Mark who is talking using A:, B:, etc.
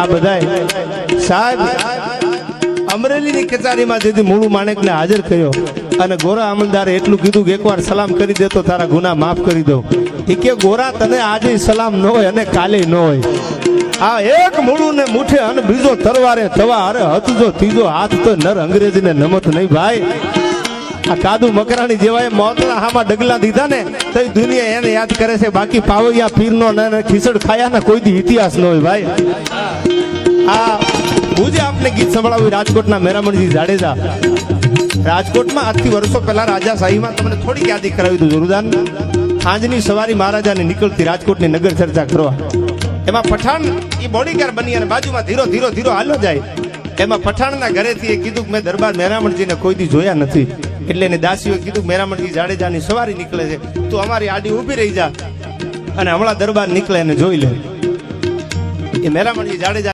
A: આ બધાય સાહેબ અમરેલીની કચેરીમાં જેથી મૂળું માણેકને હાજર કર્યો અને ગોરા અમલદારે એટલું કીધું કે એકવાર સલામ કરી દે તો તારા ગુના માફ કરી દો. એ કે ગોરા તને આજે સલામ ન હોય અને કાલે ન હોય. આ એક મૂળું ને મુઠે અને બીજો તરવારે તવા અરે હથજો ત્રીજો હાથ તો નર અંગ્રેજીને નમત નહીં ભાઈ. આ કાદુ મકરાણી જેવાય મોતના હામાં ડગલા દીધા ને તો દુનિયા એને યાદ કરે છે. બાકી પાવૈયા પીરનો ને ખીસડ ખાયા ને કોઈ દી ઇતિહાસ ન હોય ભાઈ. આ હું જે આપને ગીત સંભળાવ્યું રાજકોટના મેરામણજી જાડેજા. રાજકોટમાં આજથી વર્ષો પહેલા રાજાશાહીમાં તમને થોડીક યાદી કરાવી દઉં જોરદાર. સાંજની સવારી મહારાજાને નીકળતી રાજકોટની નગર ચર્ચા કરવા. એમાં પઠાણ એ બોડીગાર્ડ બની અને બાજુમાં ધીરો ધીરો ધીરો હાલો જાય. એમાં પઠાણના ઘરેથી એ કીધું કે મેં દરબાર મેરામણજીને કોઈ દી જોયા નથી. એટલે એને દાસીઓએ કીધું મેરામણજી જાડેજાની સવારી નીકળે છે, તું અમારી આડી ઊભી રહી જા અને હમણાં દરબાર નીકળે એને જોઈ લે. એ મેરામણજી જાડેજા